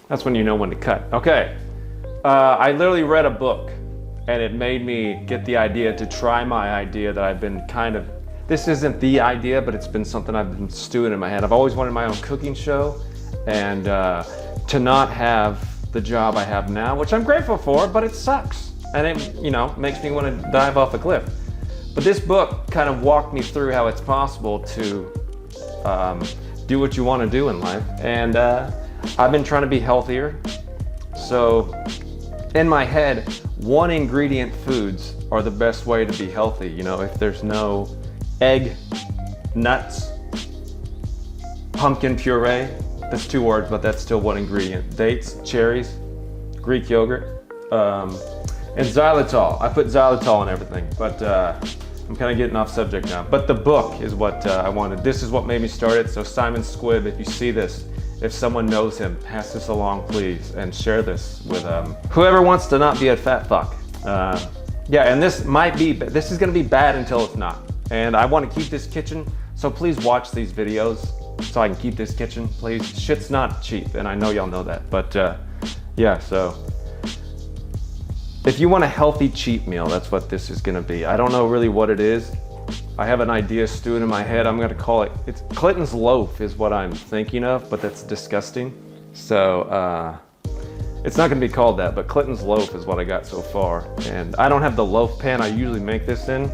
That's when you know when to cut. Okay, I literally read a book and it made me get the idea to try my idea that I've been this isn't the idea, but it's been something I've been stewing in my head. I've always wanted my own cooking show, and to not have the job I have now, which I'm grateful for, but it sucks. And it, makes me want to dive off a cliff. But this book kind of walked me through how it's possible to do what you want to do in life. And I've been trying to be healthier. So in my head, one ingredient foods are the best way to be healthy. If there's no egg, nuts, pumpkin puree, that's 2 words, but that's still one ingredient. Dates, cherries, Greek yogurt, and xylitol. I put xylitol in everything, but I'm kind of getting off subject now. But the book is what I wanted. This is what made me start it. So Simon Squibb, if you see this, if someone knows him, pass this along, please, and share this with whoever wants to not be a fat fuck. Yeah, and this is gonna be bad until it's not. And I want to keep this kitchen, so please watch these videos so I can keep this kitchen, please. Shit's not cheap, and I know y'all know that, but yeah, so if you want a healthy cheat meal, that's what this is gonna be. I don't know really what it is. I have an idea stewing in my head. I'm gonna call it, Clinton's Loaf is what I'm thinking of, but that's disgusting. So it's not gonna be called that, but Clinton's Loaf is what I got so far. And I don't have the loaf pan I usually make this in,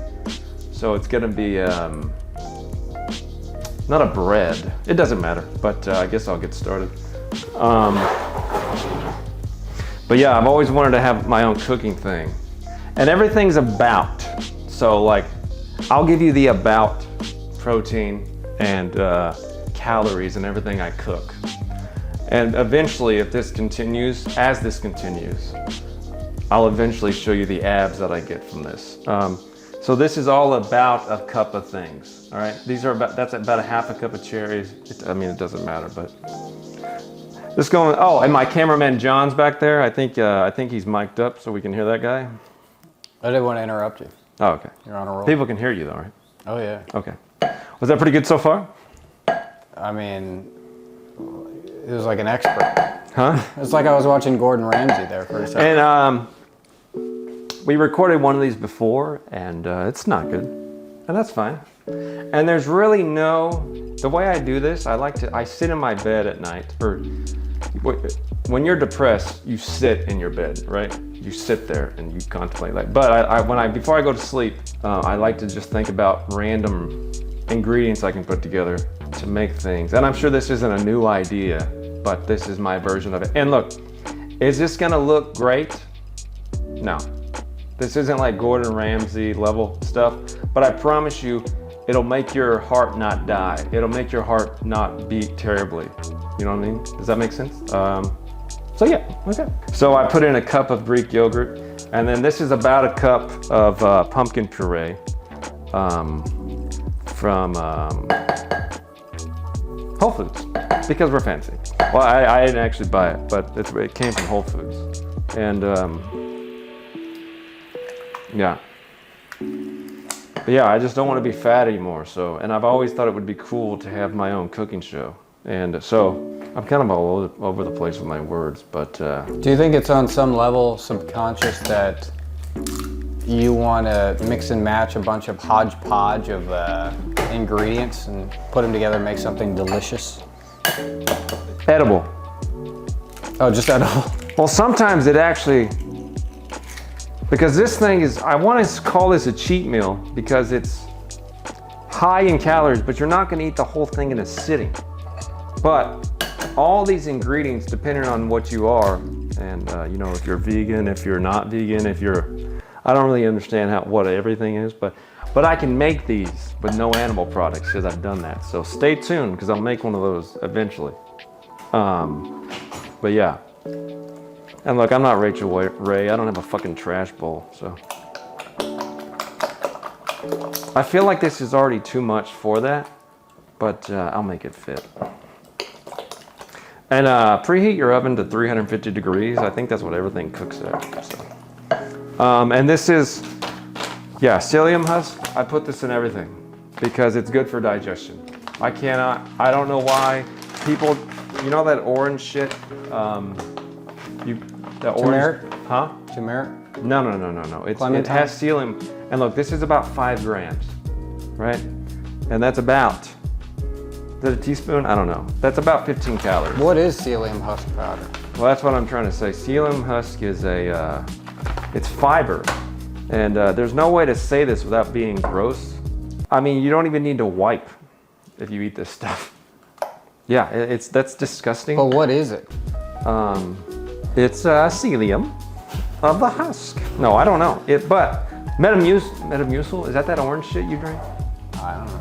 so it's gonna be, not a bread. It doesn't matter, but I guess I'll get started. But yeah, I've always wanted to have my own cooking thing. And everything's about. So like, I'll give you the about protein and calories and everything I cook. And eventually, if this continues, as this continues, I'll eventually show you the abs that I get from this. So this is all about a cup of things, all right? That's about a half a cup of cherries. It doesn't matter, but. This going, oh, and my cameraman John's back there. I think he's mic'd up so we can hear that guy. I didn't want to interrupt you. Oh, okay. You're on a roll. People can hear you though, right? Oh yeah. Okay. Was that pretty good so far? I mean, it was like an expert. Huh? It's like I was watching Gordon Ramsay there for a second. And we recorded one of these before, and it's not good, and that's fine. And there's really the way I do this, I sit in my bed at night, when you're depressed, you sit in your bed, right? You sit there and you contemplate. But before I go to sleep, I like to just think about random ingredients I can put together to make things. And I'm sure this isn't a new idea, but this is my version of it. And look, is this gonna look great? No. This isn't like Gordon Ramsay level stuff, but I promise you, it'll make your heart not die. It'll make your heart not beat terribly. You know what I mean? Does that make sense? So yeah, okay. So I put in a cup of Greek yogurt, and then this is about a cup of pumpkin puree from Whole Foods, because we're fancy. Well, I didn't actually buy it, but it came from Whole Foods. And yeah. But yeah, I just don't want to be fat anymore. And I've always thought it would be cool to have my own cooking show. And so I'm kind of all over the place with my words, but. Do you think it's on some level subconscious that you want to mix and match a bunch of hodgepodge of ingredients and put them together and make something delicious? Edible. Oh, just edible? Well, sometimes it actually, because this thing is, I want to call this a cheat meal because it's high in calories, but you're not going to eat the whole thing in a sitting. But all these ingredients, depending on what you are, and if you're vegan, if you're not vegan, I don't really understand what everything is, but I can make these with no animal products because I've done that. So stay tuned because I'll make one of those eventually. But yeah. And look, I'm not Rachel Ray. I don't have a fucking trash bowl, so. I feel like this is already too much for that, but I'll make it fit. And preheat your oven to 350 degrees. I think that's what everything cooks at. So. And this is, psyllium husk. I put this in everything because it's good for digestion. I don't know why people You know that orange shit? That Turmeric? orange, huh? Turmeric? No. It has psyllium. And look, this is about 5 grams, right? And that's about, is that a teaspoon? I don't know. That's about 15 calories. What is psyllium husk powder? Well, that's what I'm trying to say. Psyllium husk is it's fiber. And there's no way to say this without being gross. I mean, you don't even need to wipe if you eat this stuff. Yeah, that's disgusting. But what is it? It's psyllium of the husk. No, I don't know. But Metamucil, is that orange shit you drink? I don't know.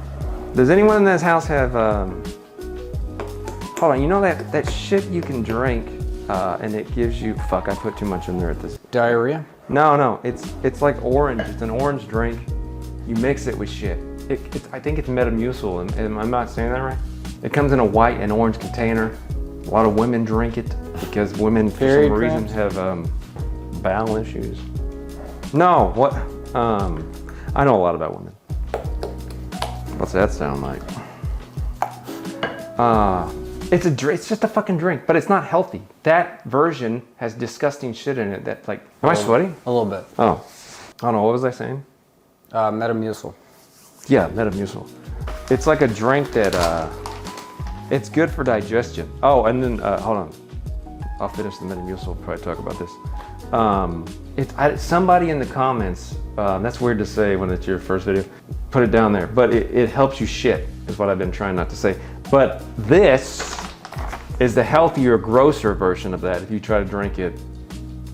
Does anyone in this house have, hold on, you know that shit you can drink and it gives you, fuck, I put too much in there at this. Diarrhea? No, it's like orange. It's an orange drink. You mix it with shit. I think it's Metamucil, and I'm not saying that right. It comes in a white and orange container. A lot of women drink it because women, for some reason, have bowel issues. No, what? I know a lot about women. What's that sound like? It's just a fucking drink, but it's not healthy. That version has disgusting shit in it. That like, am I sweating? A little bit. Oh, I don't know. What was I saying? Metamucil. Yeah, Metamucil. It's like a drink that it's good for digestion. Oh, and then hold on. I'll finish the Metamucil. Probably talk about this. Somebody in the comments. That's weird to say when it's your first video. Put it down there. But it helps you shit. Is what I've been trying not to say. But this is the healthier, grosser version of that. If you try to drink it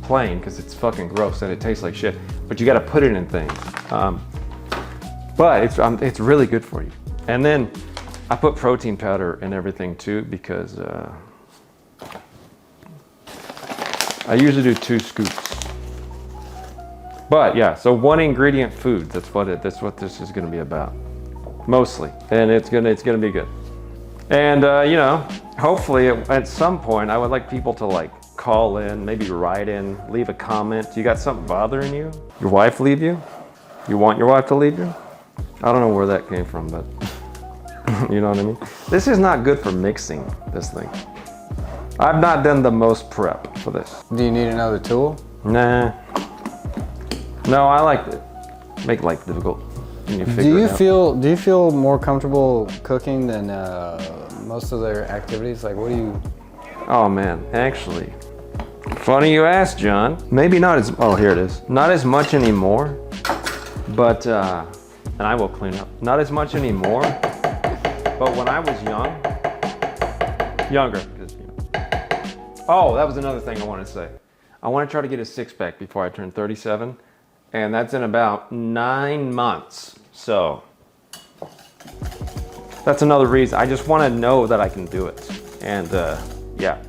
plain, because it's fucking gross and it tastes like shit. But you got to put it in things. But it's really good for you. And then I put protein powder in everything too because I usually do 2 scoops. But yeah, so 1 ingredient food. That's what this is going to be about, mostly. And it's gonna be good. And hopefully at some point I would like people to like call in, maybe write in, leave a comment. You got something bothering you? Your wife leave you? You want your wife to leave you? I don't know where that came from, but you know what I mean? This is not good for mixing this thing. I've not done the most prep for this. Do you need another tool? Nah. No, I like to make life difficult. When you figure Do it out. you feel more comfortable cooking than most of their activities? Like, what do you? Oh man, actually, funny you asked, John. Maybe not as. Oh, here it is. Not as much anymore, but and I will clean up. Not as much anymore. But when I was younger. Oh, that was another thing I wanted to say. I want to try to get a 6-pack before I turn 37, and that's in about 9 months. So that's another reason. I just want to know that I can do it. And yeah.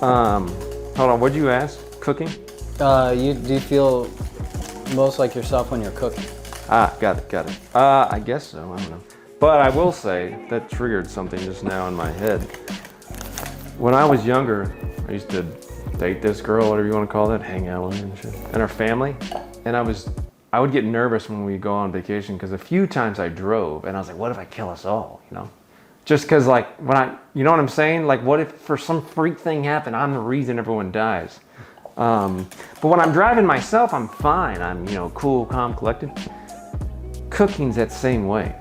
Hold on. What'd you ask? Cooking? Do you feel most like yourself when you're cooking? Got it. I guess so. I don't know. But I will say that triggered something just now in my head. When I was younger, I used to date this girl, whatever you want to call that, hang out with her and shit, and her family. And I would get nervous when we go on vacation because a few times I drove and I was like, what if I kill us all, you know? Just because like you know what I'm saying? Like what if for some freak thing happened, I'm the reason everyone dies. But when I'm driving myself, I'm fine. I'm, cool, calm, collected. Cooking's that same way.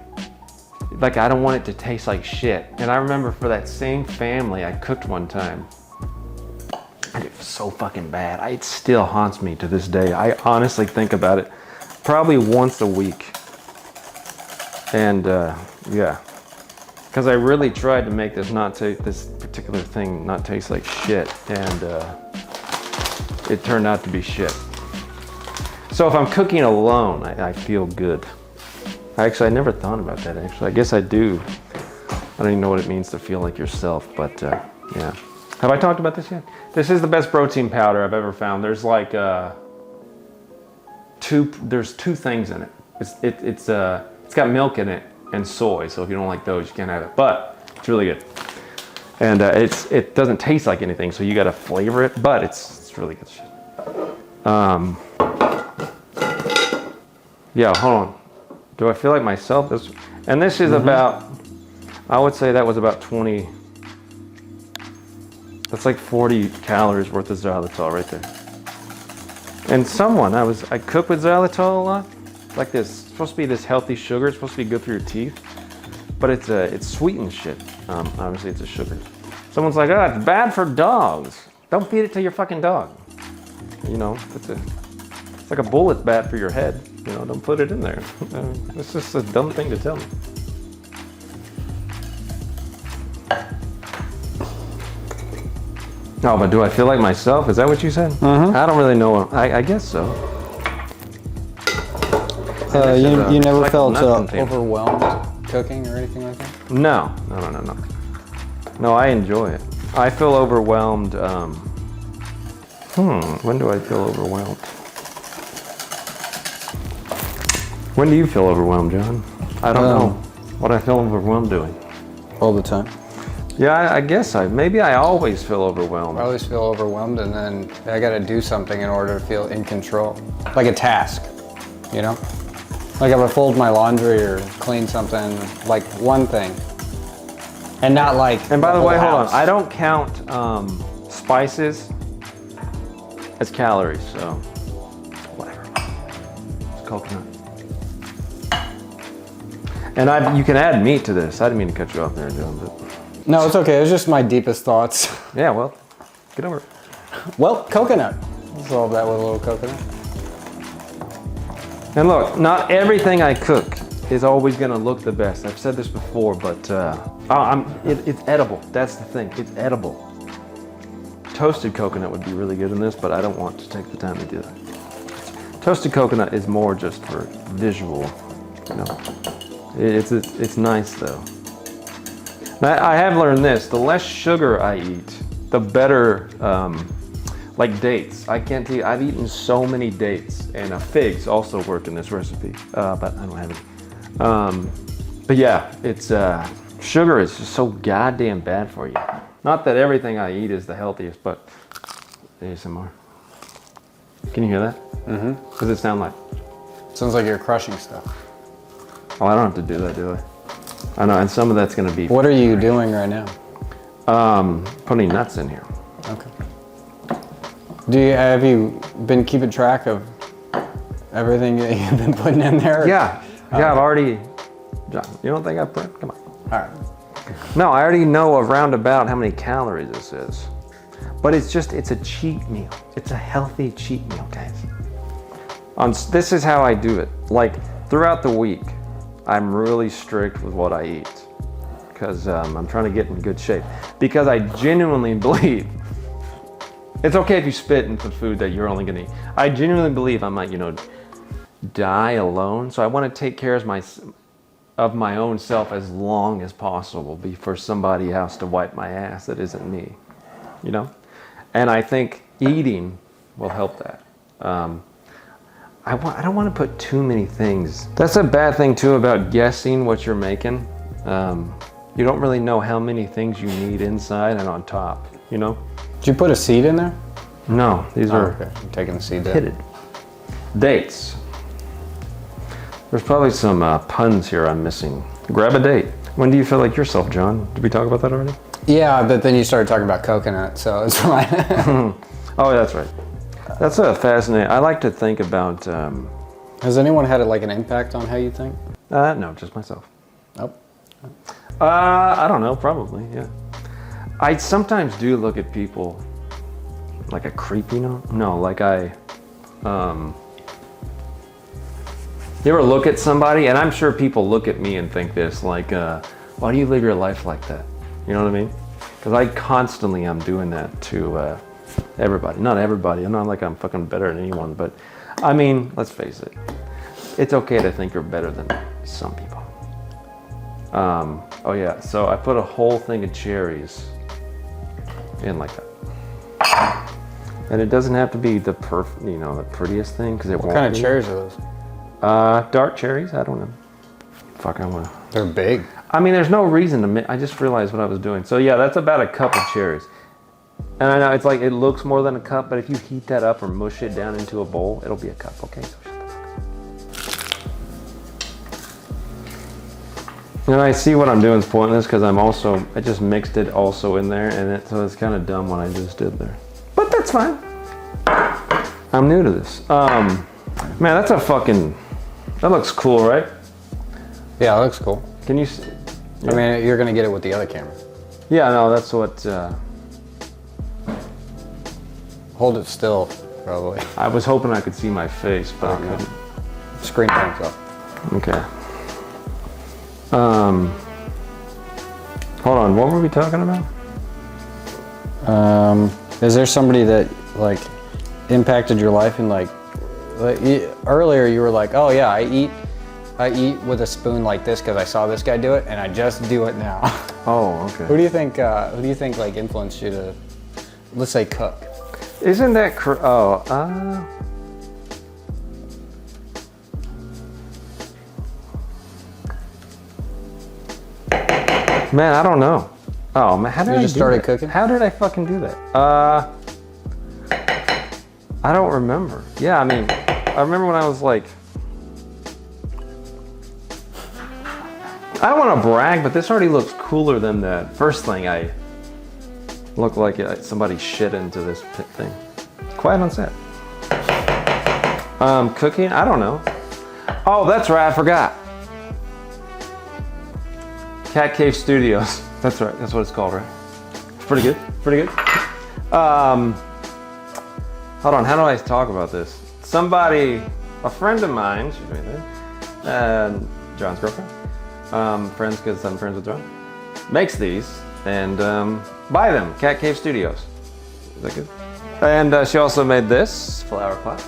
Like I don't want it to taste like shit. And I remember for that same family, I cooked one time. And it was so fucking bad. It still haunts me to this day. I honestly think about it probably once a week. And yeah, because I really tried to make this particular thing not taste like shit, and it turned out to be shit. So if I'm cooking alone, I feel good. Actually, I never thought about that. Actually, I guess I do. I don't even know what it means to feel like yourself, but yeah. Have I talked about this yet? This is the best protein powder I've ever found. There's like there's 2 things in it. It's got milk in it and soy. So if you don't like those, you can't have it. But it's really good. And it doesn't taste like anything, so you got to flavor it. But it's really good shit. Yeah, hold on. Do I feel like myself? And this is about, I would say that was about 20 That's like 40 calories worth of xylitol right there. And I cook with xylitol a lot. Like this, it's supposed to be this healthy sugar. It's supposed to be good for your teeth, but it's sweetened shit. Obviously, it's a sugar. Someone's like, oh, it's bad for dogs. Don't feed it to your fucking dog. You know, it's like a bullet bad for your head. You know, don't put it in there. It's just a dumb thing to tell me. No, but do I feel like myself? Is that what you said? Mm-hmm. I don't really know. I guess so. You never felt nothing overwhelmed cooking or anything like that? No. No, I enjoy it. I feel overwhelmed. When do I feel overwhelmed? When do you feel overwhelmed, John? I don't know what I feel overwhelmed doing. All the time. Yeah, I guess maybe I always feel overwhelmed. I always feel overwhelmed, and then I got to do something in order to feel in control. Like a task, you know? Like if I fold my laundry or clean something, like one thing. And not like And by the way, hold on. house. I don't count spices as calories, so whatever. It's coconut. And you can add meat to this. I didn't mean to cut you off there, John, but No, it's okay. It's just my deepest thoughts. yeah, well, get over it. Well, coconut. Solve that with a little coconut. And look, not everything I cook is always gonna look the best. I've said this before, but it's edible. That's the thing, it's edible. Toasted coconut would be really good in this, but I don't want to take the time to do that. Toasted coconut is more just for visual, you know. It's nice though. Now, I have learned this, the less sugar I eat, the better, like dates. I can't tell you, I've eaten so many dates, and figs also work in this recipe, but I don't have any. But yeah, sugar is just so goddamn bad for you. Not that everything I eat is the healthiest, but ASMR. Can you hear that? Mm-hmm. What does it sound like? Sounds like you're crushing stuff. Oh, I don't have to do that, do I? I know, and some of that's gonna be. What are you doing right now? Putting nuts in here. Okay. Have you been keeping track of everything that you've been putting in there? Yeah, I've already. John, you don't think I've put? Come on. All right. No, I already know around about how many calories this is. But it's a cheat meal. It's a healthy cheat meal, guys. This is how I do it. Like throughout the week, I'm really strict with what I eat because I'm trying to get in good shape. Because I genuinely believe it's okay if you spit into food that you're only gonna eat. I genuinely believe I might, die alone. So I want to take care of my own self as long as possible before somebody else to wipe my ass that isn't me, And I think eating will help that. I don't want to put too many things. That's a bad thing too about guessing what you're making. You don't really know how many things you need inside and on top, Did you put a seed in there? No, these are okay. I'm taking the seed out. pitted. Dates. There's probably some puns here I'm missing. Grab a date. When do you feel like yourself, John? Did we talk about that already? Yeah, but then you started talking about coconut, so it's fine. Oh, that's right. That's a fascinating. I like to think about. Has anyone had an impact on how you think? No, just myself. Oh. I don't know. Probably, yeah. I sometimes do look at people like a creep, No, like I. You ever look at somebody, and I'm sure people look at me and think this, like, why do you live your life like that? You know what I mean? Because I constantly am doing that to everybody. Not everybody. I'm not like I'm fucking better than anyone, but I mean, let's face it. It's okay to think you're better than some people. Oh yeah, so I put a whole thing of cherries in like that. And it doesn't have to be the the prettiest thing, because it won't. What kind of be. cherries are those? Dark cherries. I don't know. Fuck, I want to. They're big. I mean, there's no reason to. I just realized what I was doing. So yeah, that's about a cup of cherries. And I know it's like it looks more than a cup, but if you heat that up or mush it down into a bowl, it'll be a cup. Okay, so shut the fuck up. You know, I see what I'm doing is pointless because I just mixed it also in there, and so it's kind of dumb what I just did there. But that's fine. I'm new to this. Man, that looks cool, right? Yeah, it looks cool. Can you see? I mean, you're gonna get it with the other camera. Yeah, no, that's what, Hold it still, probably. I was hoping I could see my face, but I couldn't. Screen comes up. Okay. Hold on, what were we talking about? Is there somebody that like impacted your life and earlier you were like, oh yeah, I eat with a spoon like this because I saw this guy do it and I just do it now. Oh, okay. Who do you think like influenced you to, let's say, cook? Isn't that man, I don't know. Oh man, how did I just started cooking? How did I fucking do that? I don't remember. Yeah, I mean, I remember when I was like, I don't want to brag, but this already looks cooler than the first thing I looked like somebody shit into this pit thing. Quiet on set. Cooking? I don't know. Oh, that's right, I forgot. Cat Cave Studios. That's right, that's what it's called, right? It's pretty good, pretty good. Hold on, how do I talk about this? A friend of mine, she's right there, and John's girlfriend, friends because I'm friends with John, makes these and buy them, Cat Cave Studios. Is that good? And she also made this flower pot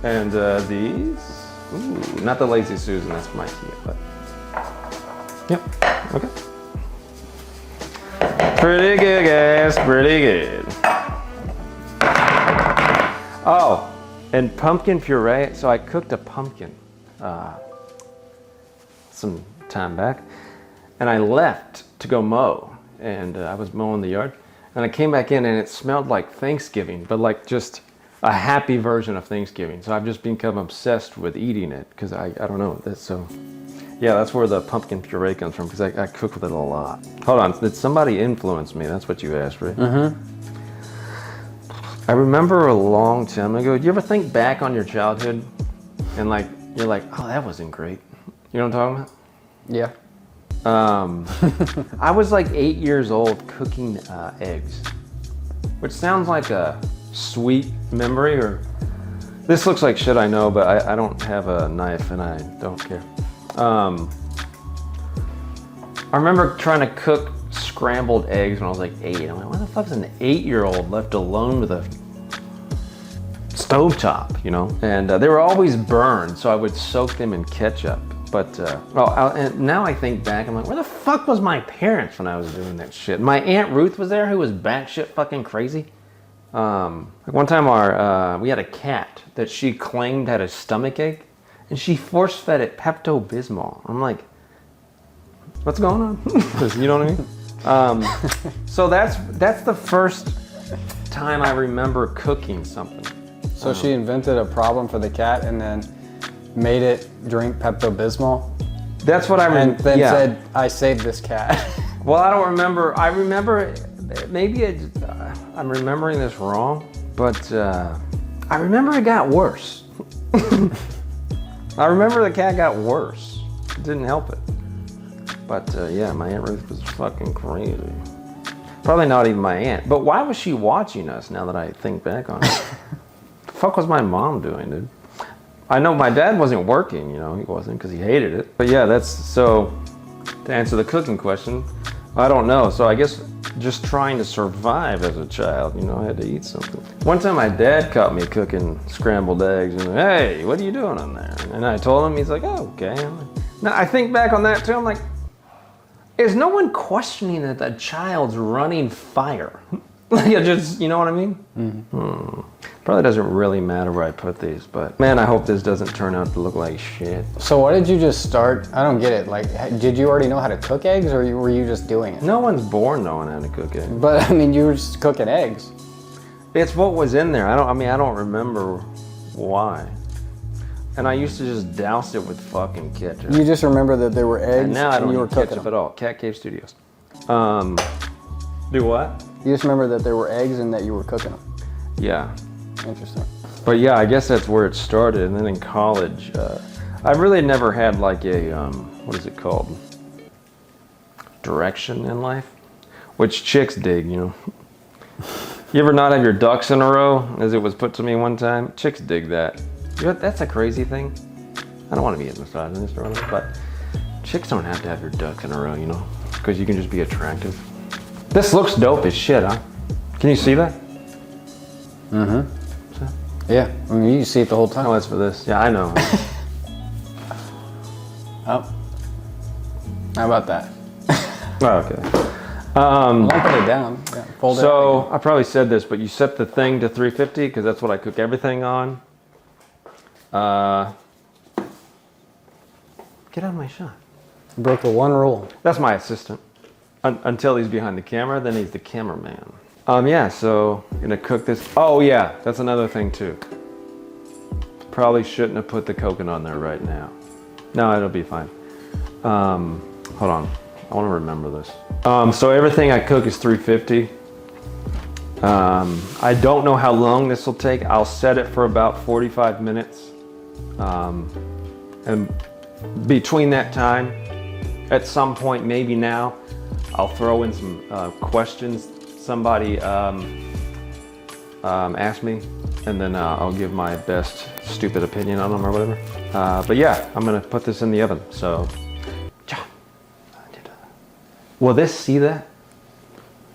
and these. Ooh, not the Lazy Susan, that's from IKEA, but yep, okay. Pretty good, guys, pretty good. Oh, and pumpkin puree. So I cooked a pumpkin some time back, and I left to go mow, and I was mowing the yard, and I came back in, and it smelled like Thanksgiving, but like just a happy version of Thanksgiving. So I've just become obsessed with eating it because I don't know. Yeah, that's where the pumpkin puree comes from because I cook with it a lot. Hold on, did somebody influence me? That's what you asked, right? Mm-hmm. I remember a long time ago, do you ever think back on your childhood and like, you're like, oh, that wasn't great. You know what I'm talking about? Yeah. I was like 8 years old cooking eggs, which sounds like a sweet memory, or this looks like shit I know, but I don't have a knife and I don't care. I remember trying to cook scrambled eggs when I was like 8. I'm like, what the fuck is an 8-year-old left alone with a stovetop, you know? And they were always burned, so I would soak them in ketchup. But, and now I think back, I'm like, where the fuck was my parents when I was doing that shit? My Aunt Ruth was there, who was batshit fucking crazy. Like one time we had a cat that she claimed had a stomach ache, and she force-fed it Pepto-Bismol. I'm like, what's going on? You know what I mean? So that's the first time I remember cooking something. So she invented a problem for the cat and then made it drink Pepto-Bismol? That's what I remember. And then said, I saved this cat. Well, I don't remember. I remember, maybe I'm remembering this wrong, but I remember it got worse. I remember the cat got worse. It didn't help it. But yeah, my Aunt Ruth was fucking crazy. Probably not even my aunt. But why was she watching us now that I think back on it? The fuck was my mom doing, dude? I know my dad wasn't working, you know, he wasn't because he hated it. But yeah, so to answer the cooking question, I don't know. So I guess just trying to survive as a child, you know, I had to eat something. One time my dad caught me cooking scrambled eggs and, hey, what are you doing on there? And I told him, he's like, oh, okay. Now I think back on that too, I'm like, is no one questioning that the child's running fire? Like, you know what I mean? Mm-hmm. Probably doesn't really matter where I put these, but man, I hope this doesn't turn out to look like shit. So what did you just start? I don't get it. Like, did you already know how to cook eggs, or were you just doing it? No one's born knowing how to cook eggs. But I mean, you were just cooking eggs. It's what was in there. I don't remember why. And I used to just douse it with fucking ketchup. You just remember that there were eggs And now I don't you were eat cooking ketchup them. at all. Cat Cave Studios. Do what? You just remember that there were eggs and that you were cooking them. Yeah. Interesting. But yeah, I guess that's where it started. And then in college, I really never had like a, what is it called? Direction in life? Which chicks dig, you know. You ever not have your ducks in a row, as it was put to me one time? Chicks dig that. You know, that's a crazy thing. I don't want to be a misogynist or whatever, but chicks don't have to have your ducks in a row, you know, because you can just be attractive. This looks dope as shit, huh? Can you see that? Mm-hmm. So? Yeah, I mean, you see it the whole time. Oh, that's for this. Yeah, I know. Oh. How about that? Oh, okay. Don't put it down. Yeah, fold it So out. I probably said this, but you set the thing to 350 because that's what I cook everything on. Get out of my shot. You broke the one rule. That's my assistant. Until he's behind the camera, then he's the cameraman. Yeah, so gonna cook this. Oh yeah, that's another thing too. Probably shouldn't have put the coconut on there right now. No, it'll be fine. Hold on, I wanna remember this. So everything I cook is 350. I don't know how long this will take. I'll set it for about 45 minutes. And between that time, at some point, maybe now, I'll throw in some questions somebody asked me, and then I'll give my best stupid opinion on them or whatever. But yeah, I'm gonna put this in the oven, so. Will this see that?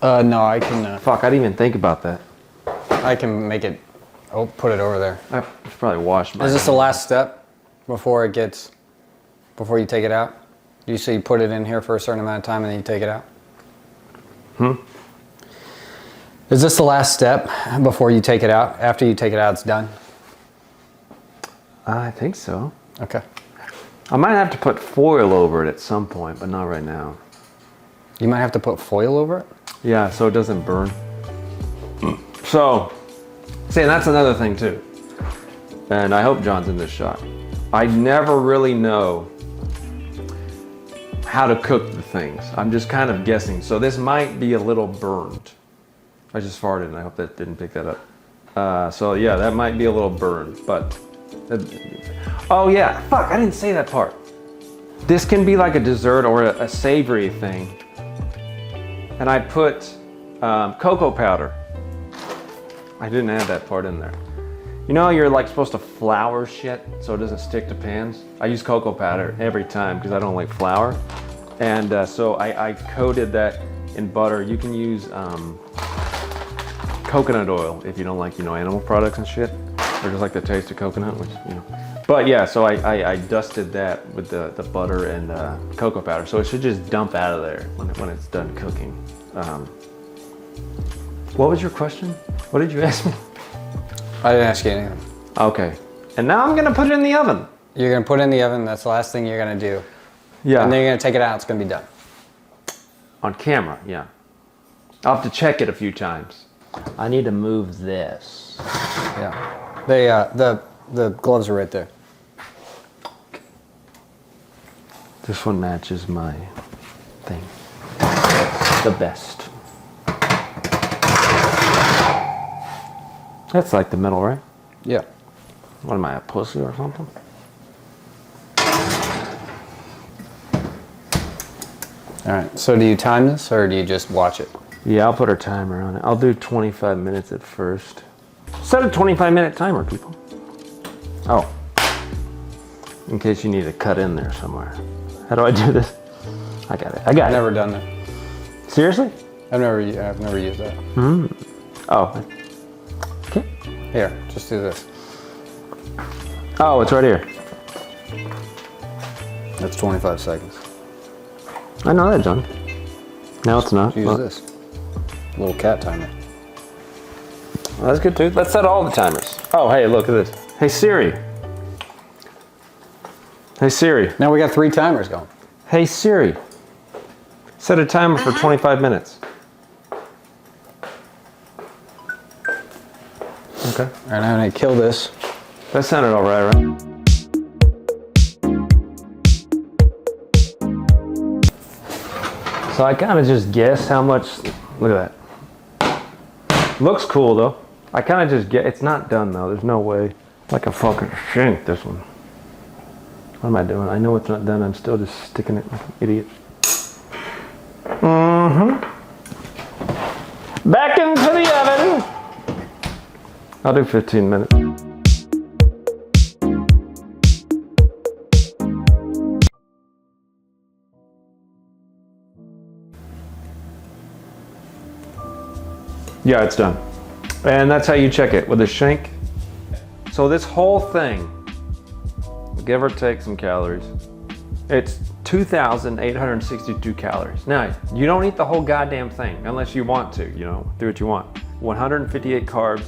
No, I can. Fuck, I didn't even think about that. I can make it. Oh, put it over there. I should probably wash my. Is this the last step before it gets? Before you take it out? You say you put it in here for a certain amount of time and then you take it out? Is this the last step before you take it out? After you take it out, it's done? I think so. Okay. I might have to put foil over it at some point, but not right now. You might have to put foil over it? Yeah, so it doesn't burn. So, see, and that's another thing too. And I hope John's in this shot. I never really know how to cook the things. I'm just kind of guessing. So this might be a little burned. I just farted and I hope that didn't pick that up. So yeah, that might be a little burned, but. Oh yeah, fuck, I didn't say that part. This can be like a dessert or a savory thing. And I put cocoa powder. I didn't add that part in there. You know, you're like supposed to flour shit so it doesn't stick to pans. I use cocoa powder every time because I don't like flour. And so I coated that in butter. You can use coconut oil if you don't like, you know, animal products and shit. Or just like the taste of coconut, which, you know. But yeah, so I dusted that with the butter and cocoa powder. So it should just dump out of there when it's done cooking. What was your question? What did you ask me? I didn't ask you anything. Okay. And now I'm gonna put it in the oven. You're gonna put it in the oven, that's the last thing you're gonna do. Yeah. And then you're gonna take it out, it's gonna be done. On camera, yeah. I'll have to check it a few times. I need to move this. Yeah. The gloves are right there. This one matches my thing. The best. That's like the middle, right? Yeah. What am I, a pussy or something? All right, so do you time this or do you just watch it? Yeah, I'll put a timer on it. I'll do 25 minutes at first. Set a 25-minute timer, people. Oh. In case you need to cut in there somewhere. How do I do this? I got it. I got I've it. never done that. Seriously? I've never used that. Oh. Okay. Here, just do this. Oh, it's right here. That's 25 seconds. I know that, John. No, it's not. Use Well, this. Little cat timer. well, that's good too. Let's set all the timers. Oh, hey, look at this. Hey, Siri. Hey, Siri. Now we got 3 timers going. Hey, Siri. Set a timer for 25 minutes. Okay. All right, I'm gonna kill this. That sounded all right, right? So I kind of just guess how much, look at that. Looks cool though. I kind of just get, it's not done though. There's no way. Like a fucking shank, this one. What am I doing? I know it's not done. I'm still just sticking it like an idiot. Back into the oven. I'll do 15 minutes. Yeah, it's done. And that's how you check it, with a shank. So this whole thing, give or take some calories, it's 2,862 calories. Now, you don't eat the whole goddamn thing unless you want to, you know, do what you want. 158 carbs.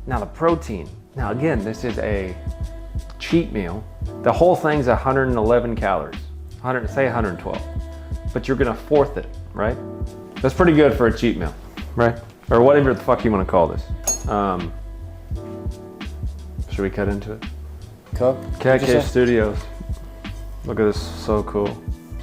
Now the protein. Now again, this is a cheat meal. The whole thing's 111 calories. Say 112. But you're gonna fourth it, right? That's pretty good for a cheat meal, right? Or whatever the fuck you want to call this. Should we cut into it? Cook? KK Studios. Look at this, so cool.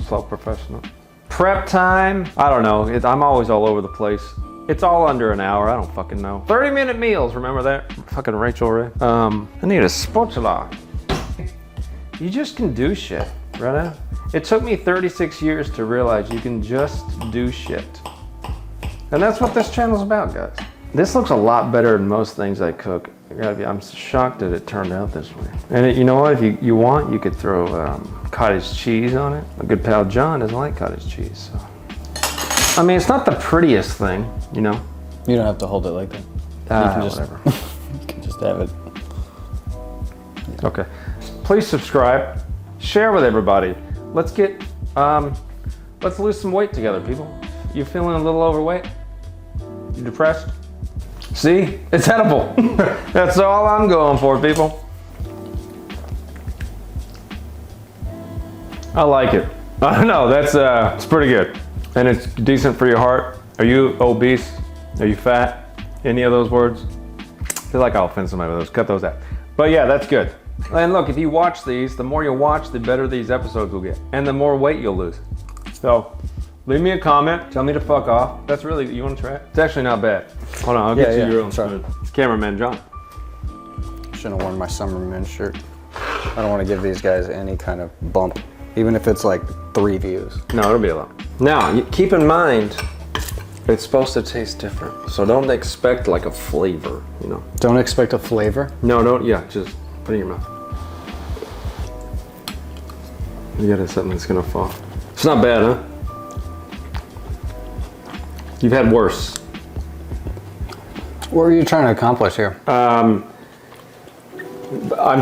So professional. Prep time, I don't know. I'm always all over the place. It's all under an hour, I don't fucking know. 30-minute meals, remember that? Fucking Rachel Ray. I need a spatula. You just can do shit, right now. It took me 36 years to realize you can just do shit. And that's what this channel's about, guys. This looks a lot better than most things I cook. I'm shocked that it turned out this way. And you know what, if you want, you could throw cottage cheese on it. My good pal John doesn't like cottage cheese, so. I mean, it's not the prettiest thing, you know? You don't have to hold it like that. Whatever. You can just have it. Yeah. Okay. Please subscribe. Share with everybody. Let's get, let's lose some weight together, people. You feeling a little overweight? You depressed? See, it's edible. That's all I'm going for, people. I like it. I don't know, it's pretty good. And it's decent for your heart. Are you obese? Are you fat? Any of those words? I feel like I'll offend somebody with those, cut those out. But yeah, that's good. And look, if you watch these, the more you watch, the better these episodes will get. And the more weight you'll lose. So, leave me a comment, tell me to fuck off. That's really, you want to try it? It's actually not bad. Hold on, I'll get you your own spoon. Cameraman John. Shouldn't have worn my summer men's shirt. I don't want to give these guys any kind of bump, even if it's like 3 views. No, it'll be a lot. Now, keep in mind, it's supposed to taste different. So don't expect like a flavor, you know? Don't expect a flavor? No, don't, yeah, just put it in your mouth. You got something that's gonna fall. It's not bad, huh? You've had worse. What are you trying to accomplish here? I'm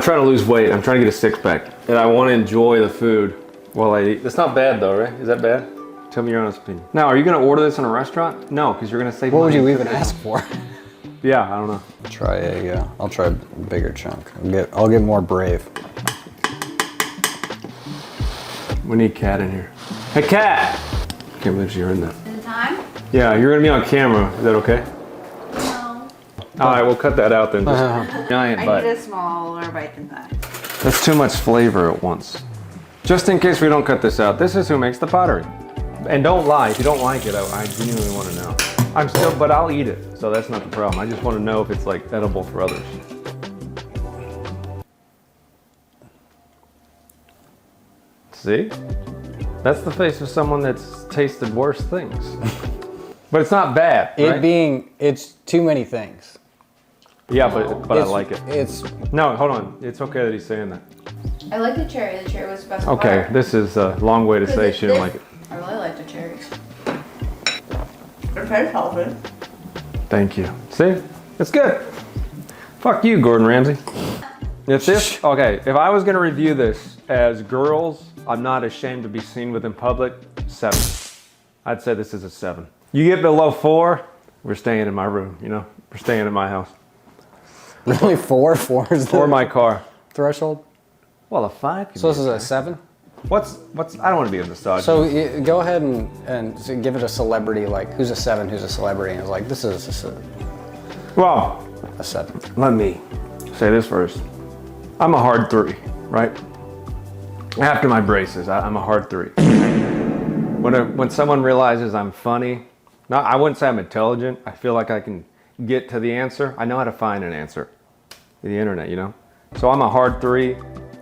trying to lose weight. I'm trying to get a 6-pack. And I want to enjoy the food while I eat. It's not bad though, right? Is that bad? Tell me your honest opinion. Now, are you going to order this in a restaurant? No, because you're going to save money. What would you even ask for? Yeah, I don't know. I'll try a bigger chunk. I'll get more brave. We need Cat in here. Hey, Cat! Can't believe you're in there. In time? Yeah, you're going to be on camera. Is that okay? No. All right, we'll cut that out then. Giant I bite. need a smaller bite than that. That's too much flavor at once. Just in case we don't cut this out, this is who makes the pottery. And don't lie, if you don't like it, I genuinely want to know. But I'll eat it, so that's not the problem. I just want to know if it's like edible for others. See? That's the face of someone that's tasted worse things. But it's not bad, right? It's too many things. Yeah, but I like it. No, hold on. It's okay that he's saying that. I like the cherry. The cherry was the best Okay, part. this is a long way to say she didn't like it. I really like the cherries. They're very healthy. Thank you. See? It's good. Fuck you, Gordon Ramsay. If I was gonna review this as girls I'm not ashamed to be seen with in public, 7. I'd say this is a 7. You get below 4, we're staying in my room, you know? We're staying in my house. Really, 4? 4 is the Or my car. threshold? Well, a 5 could So be this is okay. a 7? What's, I don't want to be a misogynist. So go ahead and give it a celebrity, like, who's a 7, who's a celebrity, and it's like, this is Well, a 7. let me say this first. I'm a hard 3, right? After my braces, I'm a hard 3. when someone realizes I'm funny, I wouldn't say I'm intelligent. I feel like I can get to the answer. I know how to find an answer. The internet, you know? So I'm a hard 3.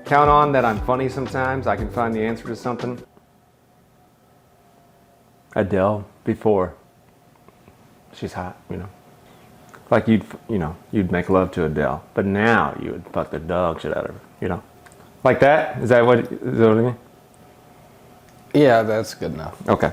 Count on that I'm funny sometimes. I can find the answer to something. Adele, before. She's hot, you know? Like you'd make love to Adele. But now you would fuck the dog shit out of her, you know? Like that? Is that what I mean? Yeah, that's good enough. Okay.